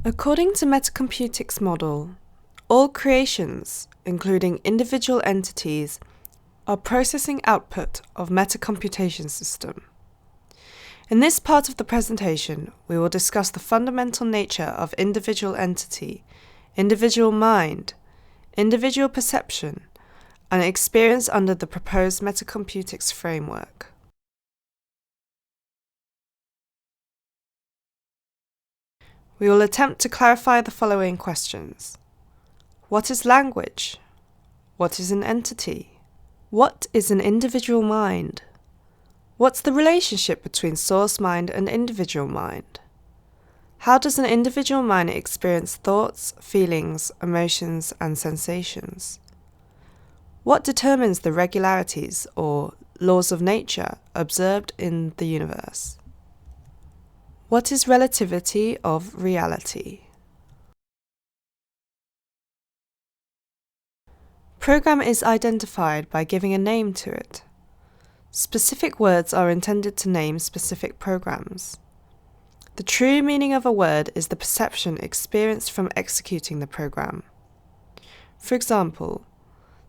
According to Metacomputics model, all creations, including individual entities, are processing output of Metacomputation system. In this part of the presentation, we will discuss the fundamental nature of individual entity, individual mind, individual perception, and experience under the proposed Metacomputics framework. We will attempt to clarify the following questions. What is language? What is an entity? What is an individual mind? What's the relationship between source mind and individual mind? How does an individual mind experience thoughts, feelings, emotions, and sensations? What determines the regularities or laws of nature observed in the universe? What is relativity of reality? Program is identified by giving a name to it. Specific words are intended to name specific programs. The true meaning of a word is the perception experienced from executing the program. For example,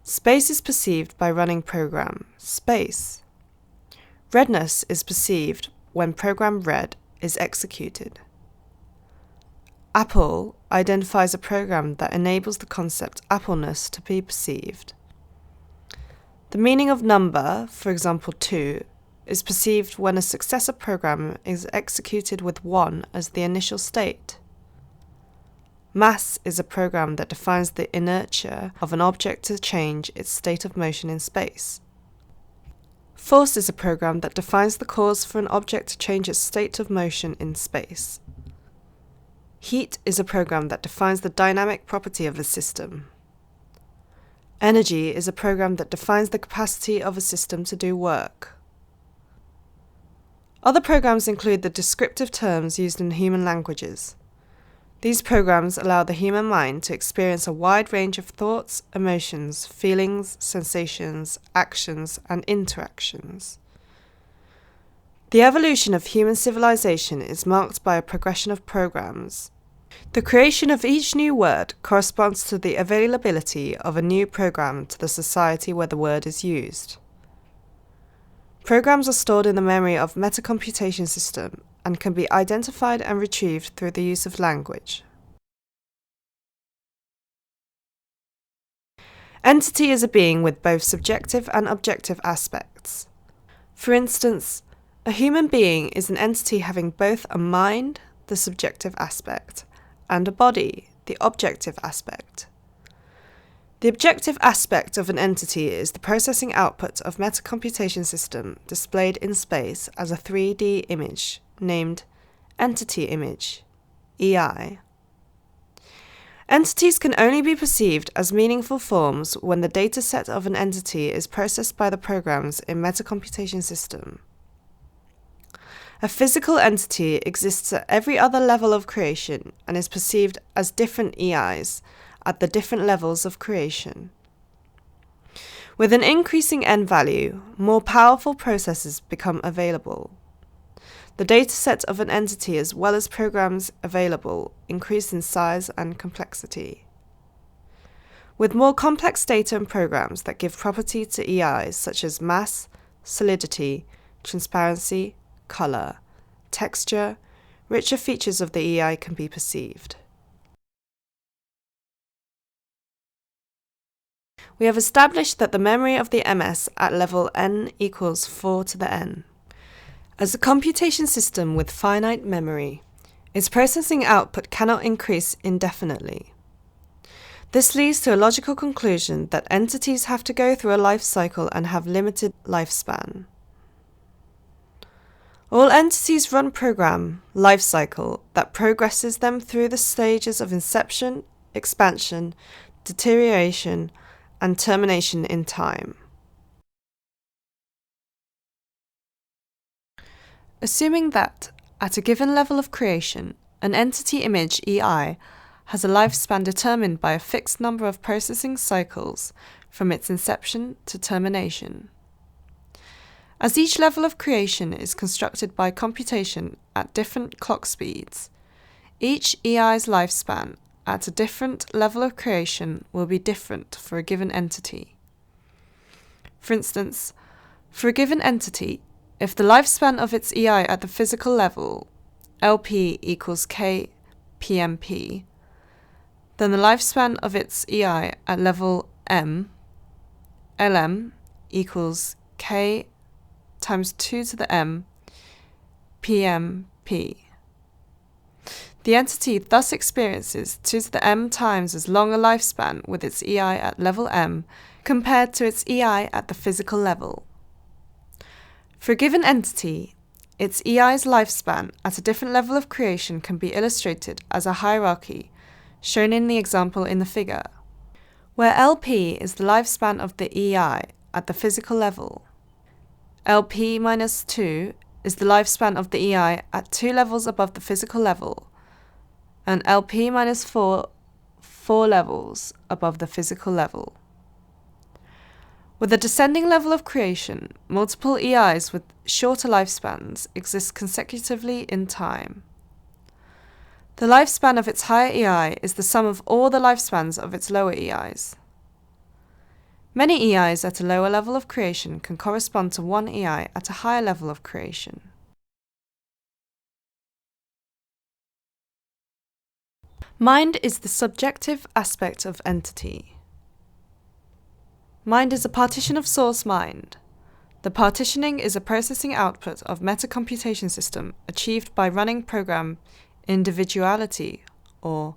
space is perceived by running program space. Redness is perceived when program red is executed. Apple identifies a program that enables the concept appleness to be perceived. The meaning of number, for example 2, is perceived when a successor program is executed with 1 as the initial state. Mass is a program that defines the inertia of an object to change its state of motion in space. Force is a program that defines the cause for an object to change its state of motion in space. Heat is a program that defines the dynamic property of a system. Energy is a program that defines the capacity of a system to do work. Other programs include the descriptive terms used in human languages. These programs allow the human mind to experience a wide range of thoughts, emotions, feelings, sensations, actions, and interactions. The evolution of human civilization is marked by a progression of programs. The creation of each new word corresponds to the availability of a new program to the society where the word is used. Programs are stored in the memory of Metacomputation system and can be identified and retrieved through the use of language. Entity is a being with both subjective and objective aspects. For instance, a human being is an entity having both a mind, the subjective aspect, and a body, the objective aspect. The objective aspect of an entity is the processing output of Metacomputation system displayed in space as a 3D image named Entity Image, EI. Entities can only be perceived as meaningful forms when the dataset of an entity is processed by the programs in Metacomputation system. A physical entity exists at every other level of creation and is perceived as different EIs at the different levels of creation. With an increasing n value, more powerful processes become available. The dataset of an entity as well as programs available increase in size and complexity. With more complex data and programs that give property to EIs such as mass, solidity, transparency, color, texture, richer features of the EI can be perceived. We have established that the memory of the MS at level n equals 4 to the n. As a computation system with finite memory, its processing output cannot increase indefinitely. This leads to a logical conclusion that entities have to go through a life cycle and have limited lifespan. All entities run program, life cycle, that progresses them through the stages of inception, expansion, deterioration, and termination in time. Assuming that, at a given level of creation, an entity image EI has a lifespan determined by a fixed number of processing cycles from its inception to termination. As each level of creation is constructed by computation at different clock speeds, Each EI's lifespan at a different level of creation will be different for a given entity. For instance, for a given entity, if the lifespan of its EI at the physical level, LP equals K PMP, then the lifespan of its EI at level M, LM equals K times 2 to the M PMP. The entity thus experiences 2 to the M times as long a lifespan with its EI at level M compared to its EI at the physical level. For a given entity, its EI's lifespan at a different level of creation can be illustrated as a hierarchy, shown in the example in the figure, where LP is the lifespan of the EI at the physical level. LP minus 2 is the lifespan of the EI at 2 levels above the physical level, and LP minus 4 levels above the physical level. With a descending level of creation, multiple EIs with shorter lifespans exist consecutively in time. The lifespan of its higher EI is the sum of all the lifespans of its lower EIs. Many EIs at a lower level of creation can correspond to one EI at a higher level of creation. Mind is the subjective aspect of entity. Mind is a partition of source mind. The partitioning is a processing output of Metacomputation system achieved by running program individuality, or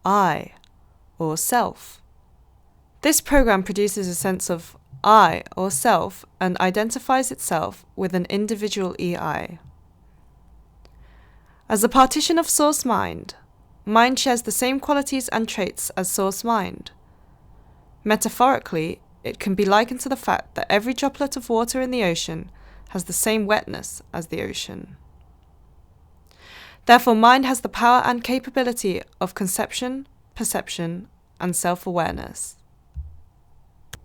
I, or self. This program produces a sense of I, or self, and identifies itself with an individual EI. As a partition of source mind, mind shares the same qualities and traits as source mind. Metaphorically, it can be likened to the fact that every droplet of water in the ocean has the same wetness as the ocean. Therefore, mind has the power and capability of conception, perception, and self-awareness.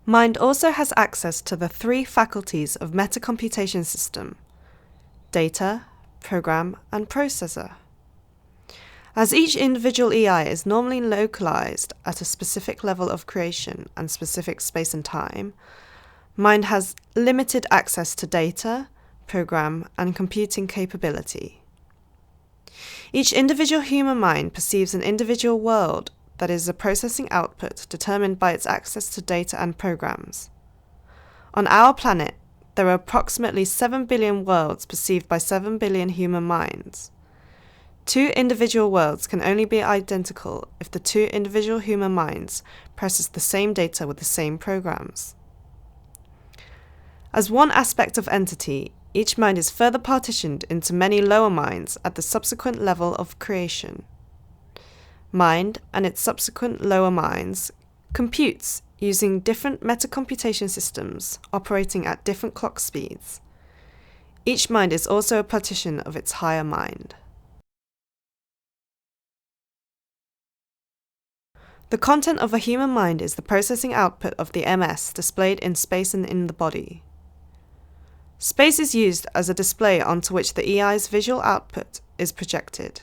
Mind also has access to the 3 faculties of Metacomputation system: data, program, and processor. As each individual EI is normally localized at a specific level of creation and specific space and time, mind has limited access to data, program, and computing capability. Each individual human mind perceives an individual world that is a processing output determined by its access to data and programs. On our planet, there are approximately 7 billion worlds perceived by 7 billion human minds. 2 individual worlds can only be identical if the 2 individual human minds process the same data with the same programs. As one aspect of entity, each mind is further partitioned into many lower minds at the subsequent level of creation. Mind and its subsequent lower minds computes using different metacomputation systems operating at different clock speeds. Each mind is also a partition of its higher mind. The content of a human mind is the processing output of the MS displayed in space and in the body. Space is used as a display onto which the EI's visual output is projected.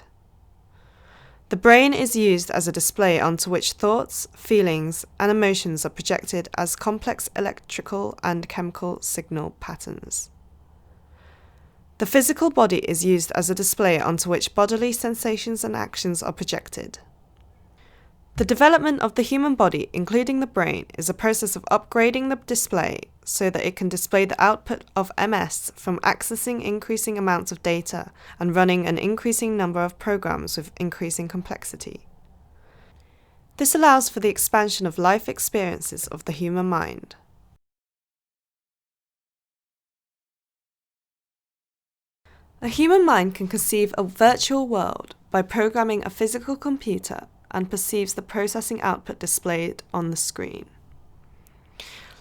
The brain is used as a display onto which thoughts, feelings, and emotions are projected as complex electrical and chemical signal patterns. The physical body is used as a display onto which bodily sensations and actions are projected. The development of the human body, including the brain, is a process of upgrading the display so that it can display the output of MS from accessing increasing amounts of data and running an increasing number of programs with increasing complexity. This allows for the expansion of life experiences of the human mind. A human mind can conceive a virtual world by programming a physical computer and perceives the processing output displayed on the screen.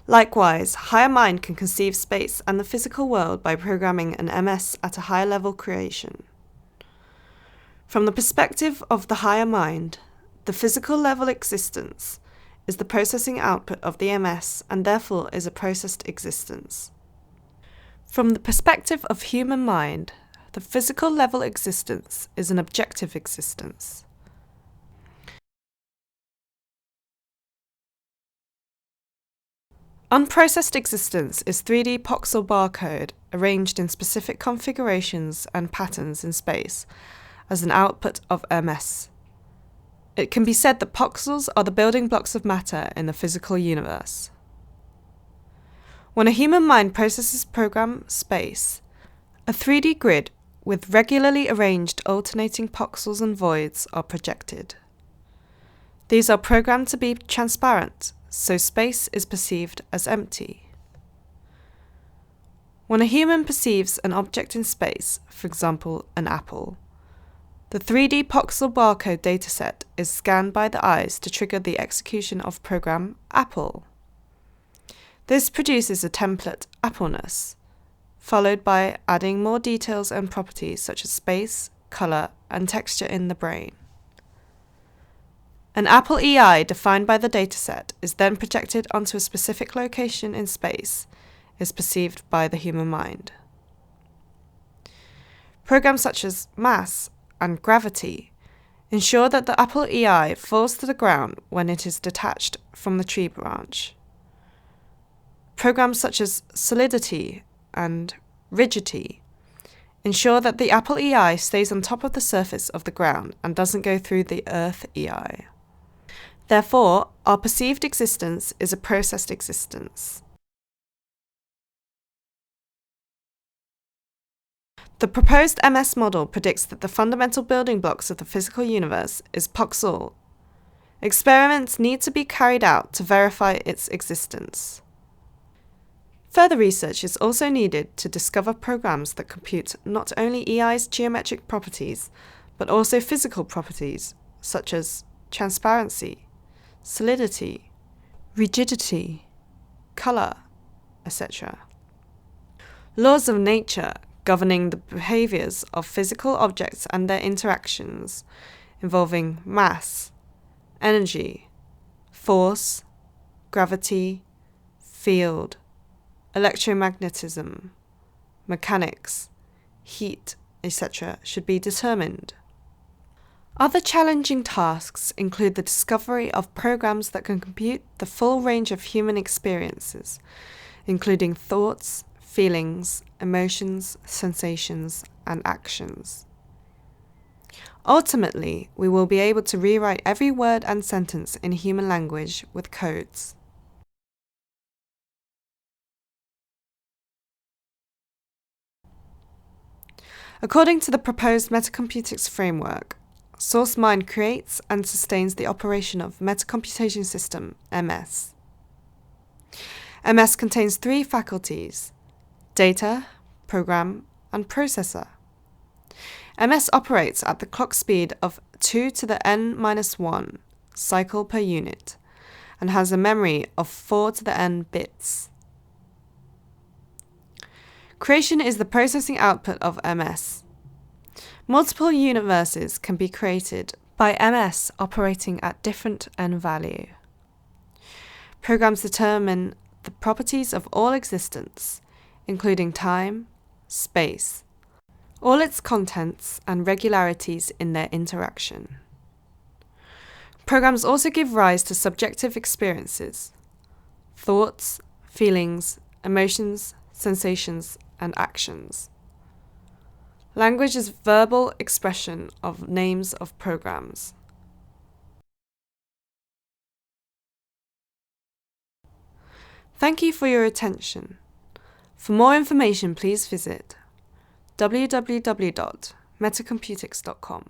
Likewise, higher mind can conceive space and the physical world by programming an MS at a higher level creation. From the perspective of the higher mind, the physical level existence is the processing output of the MS and therefore is a processed existence. From the perspective of human mind, the physical level existence is an objective existence. Unprocessed existence is 3D pixel barcode arranged in specific configurations and patterns in space as an output of MS. It can be said that pixels are the building blocks of matter in the physical universe. When a human mind processes program space, a 3D grid with regularly arranged alternating pixels and voids are projected. These are programmed to be transparent, so space is perceived as empty. When a human perceives an object in space, for example an apple, the 3D pixel barcode dataset is scanned by the eyes to trigger the execution of program apple. This produces a template appleness, followed by adding more details and properties such as space, color, and texture in the brain. An apple EI defined by the dataset is then projected onto a specific location in space, is perceived by the human mind. Programs such as mass and gravity ensure that the apple EI falls to the ground when it is detached from the tree branch. Programs such as solidity and rigidity ensure that the apple EI stays on top of the surface of the ground and doesn't go through the earth EI. Therefore, our perceived existence is a processed existence. The proposed MS model predicts that the fundamental building blocks of the physical universe is pixel. Experiments need to be carried out to verify its existence. Further research is also needed to discover programs that compute not only EI's geometric properties, but also physical properties such as transparency, solidity, rigidity, color, etc. Laws of nature governing the behaviors of physical objects and their interactions, involving mass, energy, force, gravity, field, electromagnetism, mechanics, heat, etc. should be determined. Other challenging tasks include the discovery of programs that can compute the full range of human experiences, including thoughts, feelings, emotions, sensations, and actions. Ultimately, we will be able to rewrite every word and sentence in human language with codes. According to the proposed Metacomputics framework, Source Mind creates and sustains the operation of Metacomputation system, MS. MS contains three faculties: data, program, and processor. MS operates at the clock speed of 2 to the n-1 cycle per unit and has a memory of 4 to the n bits. Creation is the processing output of MS. Multiple universes can be created by MS operating at different n value. Programs determine the properties of all existence, including time, space, all its contents, and regularities in their interaction. Programs also give rise to subjective experiences, thoughts, feelings, emotions, sensations, and actions. Language is verbal expression of names of programs. Thank you for your attention. For more information, please visit www.metacomputics.com.